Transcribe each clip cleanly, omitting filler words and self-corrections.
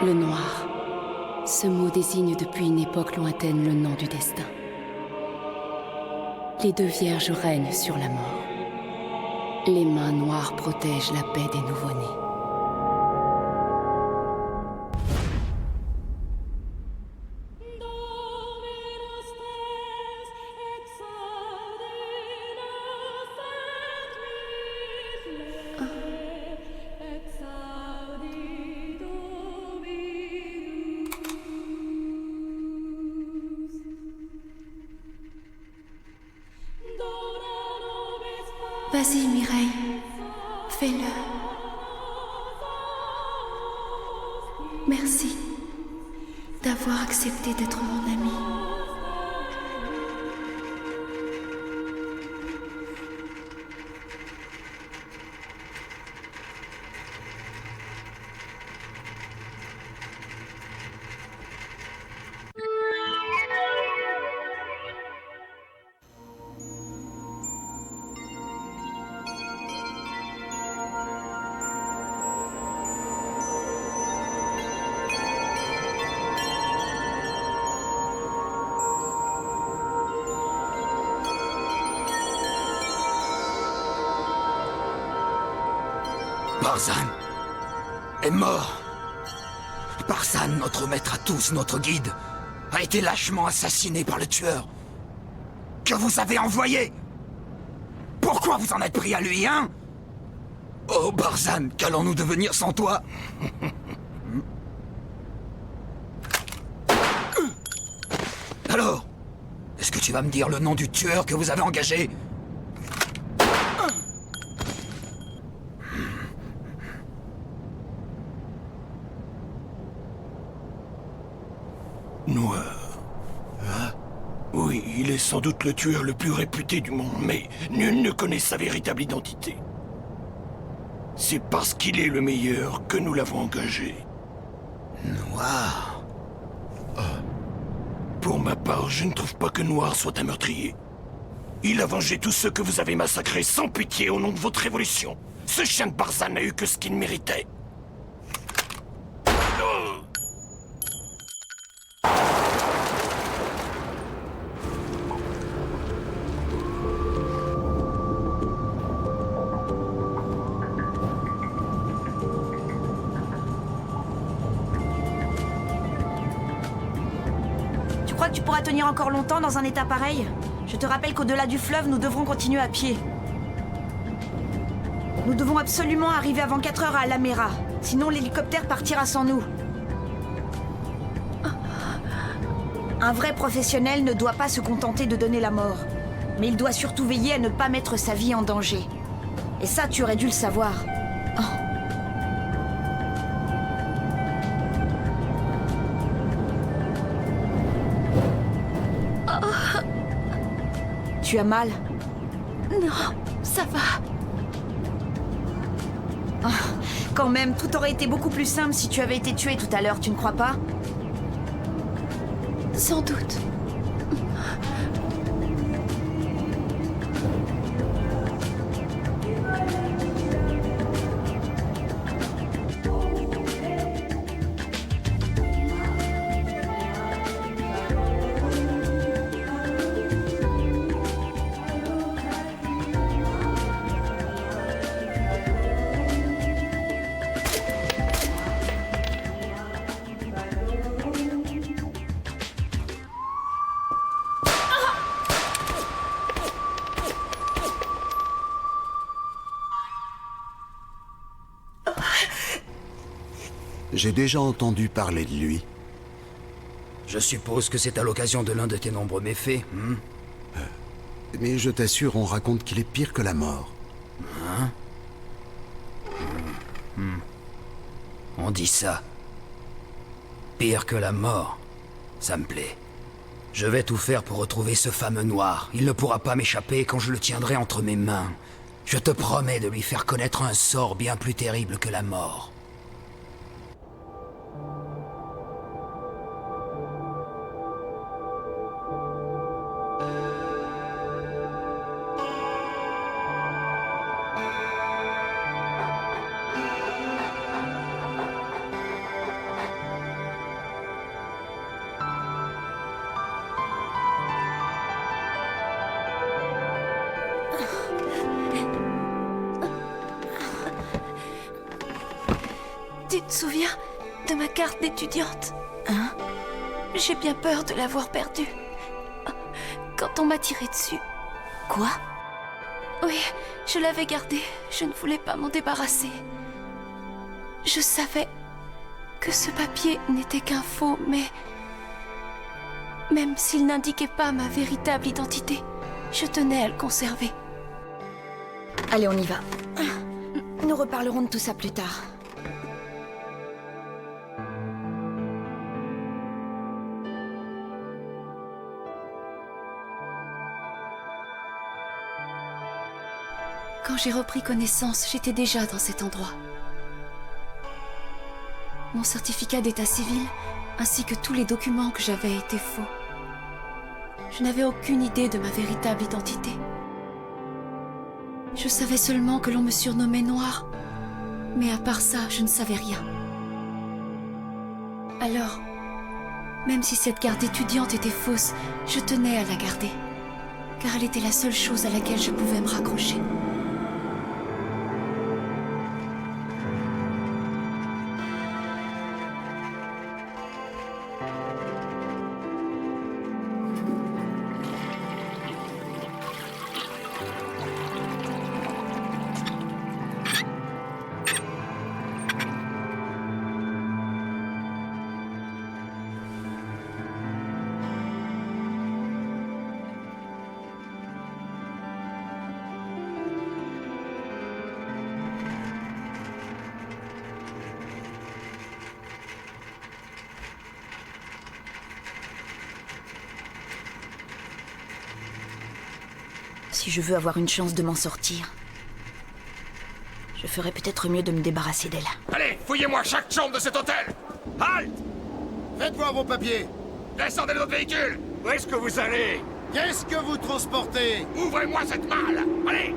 Le noir. Ce mot désigne depuis une époque lointaine le nom du destin. Les deux vierges règnent sur la mort. Les mains noires protègent la paix des nouveau-nés. Vas-y, Mireille. Fais-le. Merci d'avoir accepté d'être mon amie. Barzan est mort. Barzan, notre maître à tous, notre guide, a été lâchement assassiné par le tueur que vous avez envoyé. Pourquoi vous en êtes pris à lui, hein? Oh, Barzan, qu'allons-nous devenir sans toi? Alors, est-ce que tu vas me dire le nom du tueur que vous avez engagé? Noir. Hein? Oui, il est sans doute le tueur le plus réputé du monde, mais nul ne connaît sa véritable identité. C'est parce qu'il est le meilleur que nous l'avons engagé. Noir. Pour ma part, je ne trouve pas que Noir soit un meurtrier. Il a vengé tous ceux que vous avez massacrés sans pitié au nom de votre révolution. Ce chien de Barzan n'a eu que ce qu'il méritait. Tu crois que tu pourras tenir encore longtemps dans un état pareil? Je te rappelle qu'au-delà du fleuve, nous devrons continuer à pied. Nous devons absolument arriver avant 4 heures à Alamera. Sinon, l'hélicoptère partira sans nous. Un vrai professionnel ne doit pas se contenter de donner la mort. Mais il doit surtout veiller à ne pas mettre sa vie en danger. Et ça, tu aurais dû le savoir. Tu as mal? Non, ça va. Quand même, tout aurait été beaucoup plus simple si tu avais été tué tout à l'heure, tu ne crois pas? Sans doute. J'ai déjà entendu parler de lui. Je suppose que c'est à l'occasion de l'un de tes nombreux méfaits, Mais je t'assure, on raconte qu'il est pire que la mort. On dit ça. Pire que la mort. Ça me plaît. Je vais tout faire pour retrouver ce fameux noir. Il ne pourra pas m'échapper quand je le tiendrai entre mes mains. Je te promets de lui faire connaître un sort bien plus terrible que la mort. Tu te souviens de ma carte d'étudiante? Hein? J'ai bien peur de l'avoir perdue. Quand on m'a tiré dessus. Quoi? Oui, je l'avais gardée. Je ne voulais pas m'en débarrasser. Je savais que ce papier n'était qu'un faux, mais... Même s'il n'indiquait pas ma véritable identité, je tenais à le conserver. Allez, on y va. Nous reparlerons de tout ça plus tard. Quand j'ai repris connaissance, j'étais déjà dans cet endroit. Mon certificat d'état civil, ainsi que tous les documents que j'avais étaient faux. Je n'avais aucune idée de ma véritable identité. Je savais seulement que l'on me surnommait Noire, mais à part ça, je ne savais rien. Alors, même si cette carte d'étudiante était fausse, je tenais à la garder, car elle était la seule chose à laquelle je pouvais me raccrocher. Si je veux avoir une chance de m'en sortir, je ferais peut-être mieux de me débarrasser d'elle. Allez, fouillez-moi chaque chambre de cet hôtel! Halt! Faites voir vos papiers. Descendez de notre véhicule! Où est-ce que vous allez? Qu'est-ce que vous transportez? Ouvrez-moi cette malle! Allez!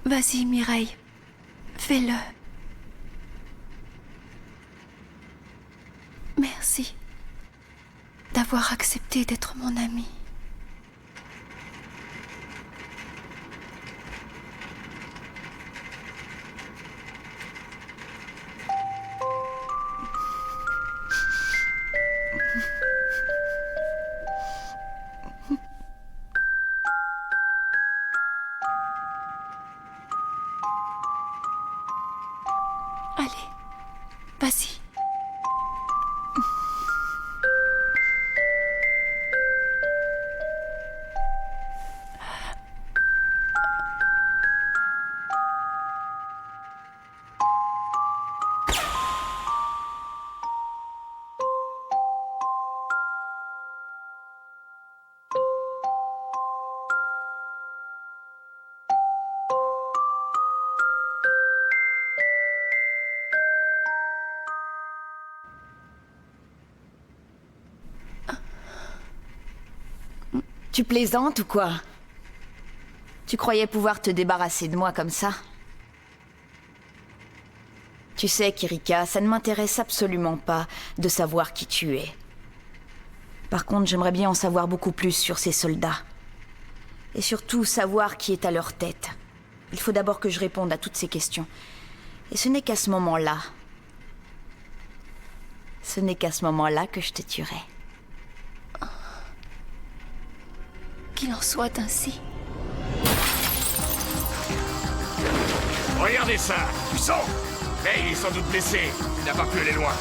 Vas-y, Mireille. Fais-le. Merci d'avoir accepté d'être mon amie. Allez, vas-y. Tu plaisantes ou quoi? Tu croyais pouvoir te débarrasser de moi comme ça? Tu sais, Kirika, ça ne m'intéresse absolument pas de savoir qui tu es. Par contre, j'aimerais bien en savoir beaucoup plus sur ces soldats. Et surtout, savoir qui est à leur tête. Il faut d'abord que je réponde à toutes ces questions. Et ce n'est qu'à ce moment-là... Ce n'est qu'à ce moment-là que je te tuerai. Qu'il en soit ainsi. Regardez ça! Puissant! Mais il est sans doute blessé. Il n'a pas pu aller loin.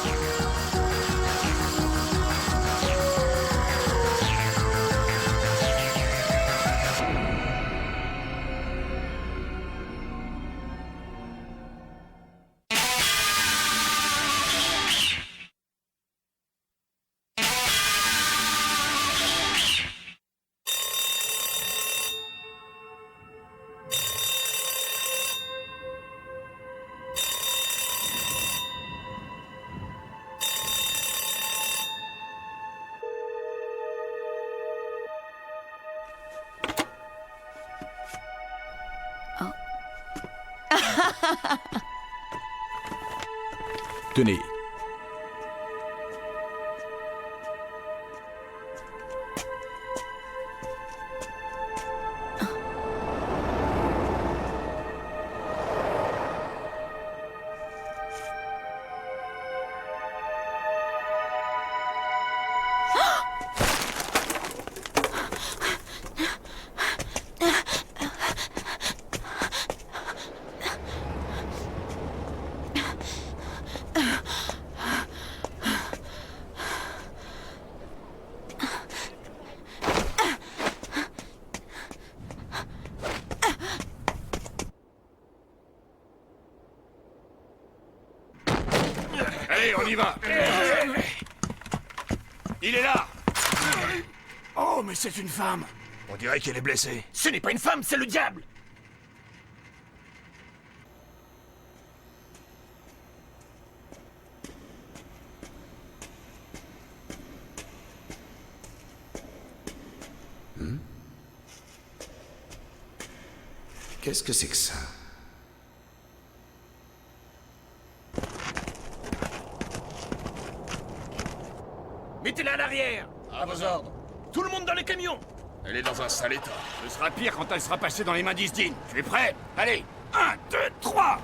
Tenez. Allez, on y va. Il est là. Oh, mais c'est une femme. On dirait qu'elle est blessée. Ce n'est pas une femme, c'est le diable. Qu'est-ce que c'est que ça? Mettez-la à l'arrière. À vos ordres. Tout le monde dans les camions. Elle est dans un sale état. Ce sera pire quand elle sera passée dans les mains d'Isdin. Tu es prêt? Allez, 1, 2, 3.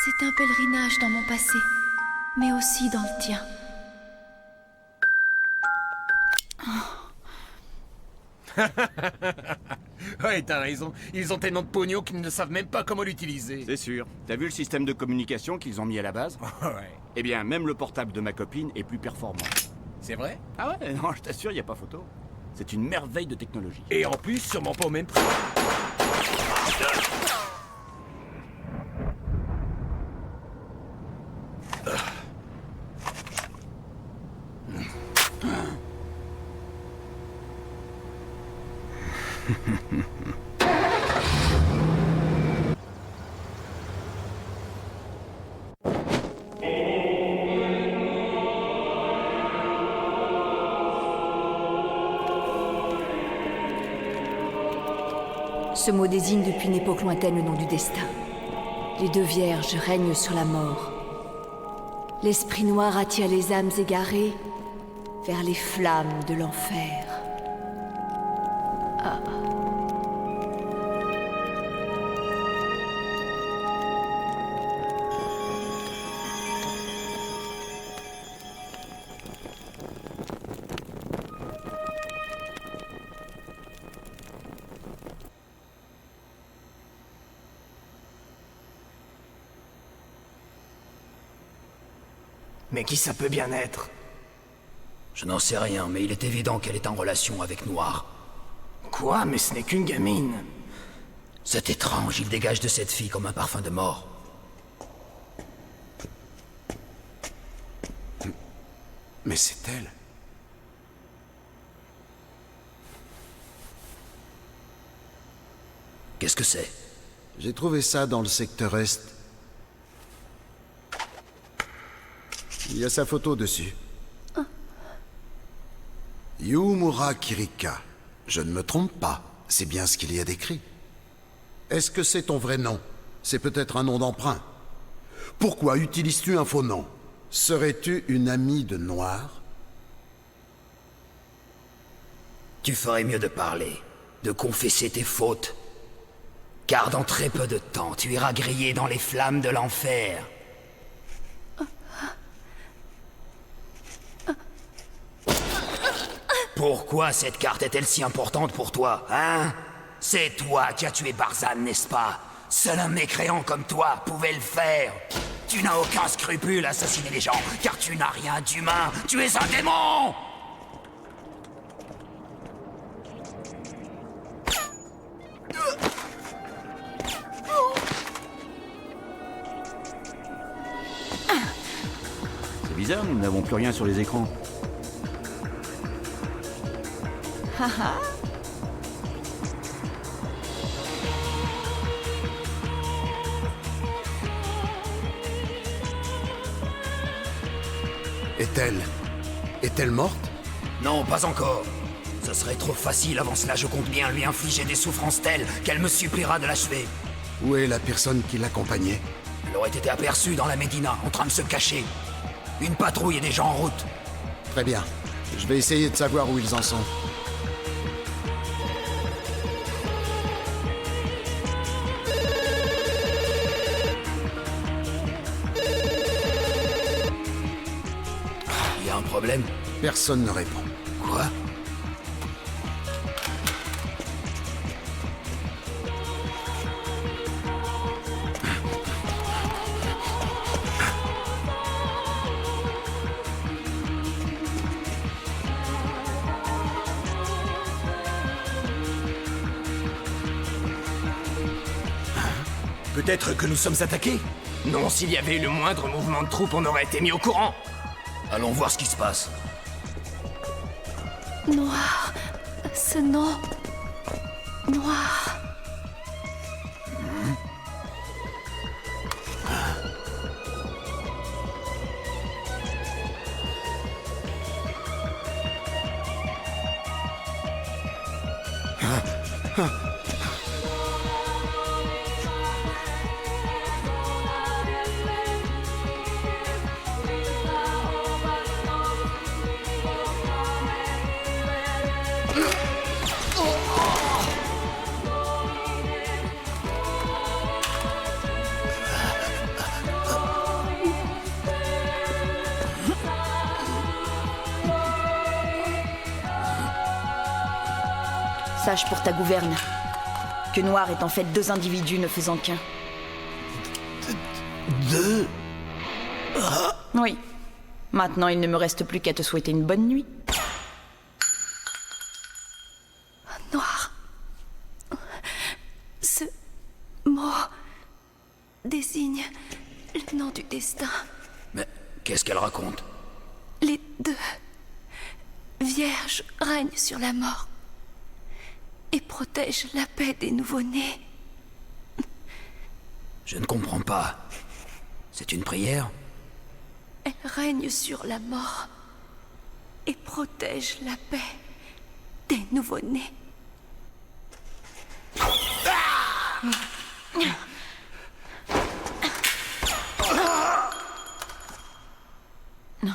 C'est un pèlerinage dans mon passé, mais aussi dans le tien. Ouais, t'as raison. Ils ont tellement de pognon qu'ils ne savent même pas comment l'utiliser. C'est sûr. T'as vu le système de communication qu'ils ont mis à la base? Ouais. Eh bien, même le portable de ma copine est plus performant. C'est vrai? Ah ouais? Non, je t'assure, y a pas photo. C'est une merveille de technologie. Et en plus, sûrement pas au même prix. Ce mot désigne depuis une époque lointaine le nom du destin. Les deux vierges règnent sur la mort. L'esprit noir attire les âmes égarées vers les flammes de l'enfer. Ah. Mais qui ça peut bien être? Je n'en sais rien, mais il est évident qu'elle est en relation avec Noir. Quoi? Mais ce n'est qu'une gamine. C'est étrange, il dégage de cette fille comme un parfum de mort. Mais c'est elle. Qu'est-ce que c'est? J'ai trouvé ça dans le secteur Est. Il y a sa photo dessus. Yumura Kirika. Je ne me trompe pas. C'est bien ce qu'il y a décrit. Est-ce que c'est ton vrai nom? C'est peut-être un nom d'emprunt. Pourquoi utilises-tu un faux nom? Serais-tu une amie de Noir? Tu ferais mieux de parler, de confesser tes fautes. Car dans très peu de temps, tu iras griller dans les flammes de l'enfer. Pourquoi cette carte est-elle si importante pour toi, hein? C'est toi qui as tué Barzan, n'est-ce pas? Seul un mécréant comme toi pouvait le faire. Tu n'as aucun scrupule à assassiner les gens, car tu n'as rien d'humain. Tu es un démon! C'est bizarre, nous n'avons plus rien sur les écrans. Est-elle morte? Non, pas encore. Ce serait trop facile, avant cela je compte bien lui infliger des souffrances telles qu'elle me suppliera de l'achever. Où est la personne qui l'accompagnait? Elle aurait été aperçue dans la Médina, en train de se cacher. Une patrouille est déjà en route. Très bien. Je vais essayer de savoir où ils en sont. Il y a un problème? Personne ne répond. Quoi? Peut-être que nous sommes attaqués? Non, s'il y avait eu le moindre mouvement de troupes, on aurait été mis au courant. Allons voir ce qui se passe. Noir. Ce nom. Noir. Sache pour ta gouverne que Noir est en fait deux individus ne faisant qu'un. Deux? Oui. Maintenant, il ne me reste plus qu'à te souhaiter une bonne nuit. Noir. Ce mot désigne le nom du destin. Mais qu'est-ce qu'elle raconte? Les deux vierges règnent sur la mort et protègent la paix des nouveau-nés. Je ne comprends pas. C'est une prière? Elles règnent sur la mort et protègent la paix des nouveau-nés. Non.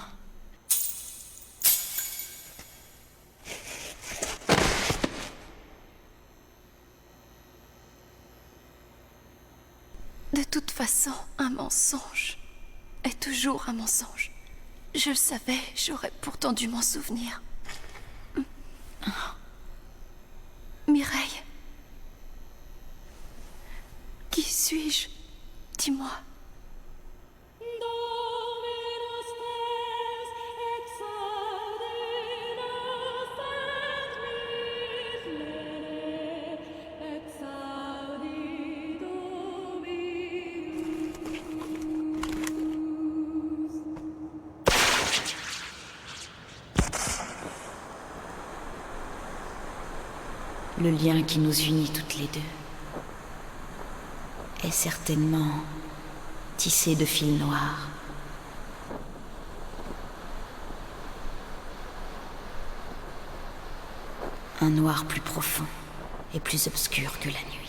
De toute façon, un mensonge est toujours un mensonge. Je le savais, j'aurais pourtant dû m'en souvenir. Mireille. Qui suis-je? Dis-moi. Le lien qui nous unit toutes les deux est certainement tissé de fils noirs. Un noir plus profond et plus obscur que la nuit.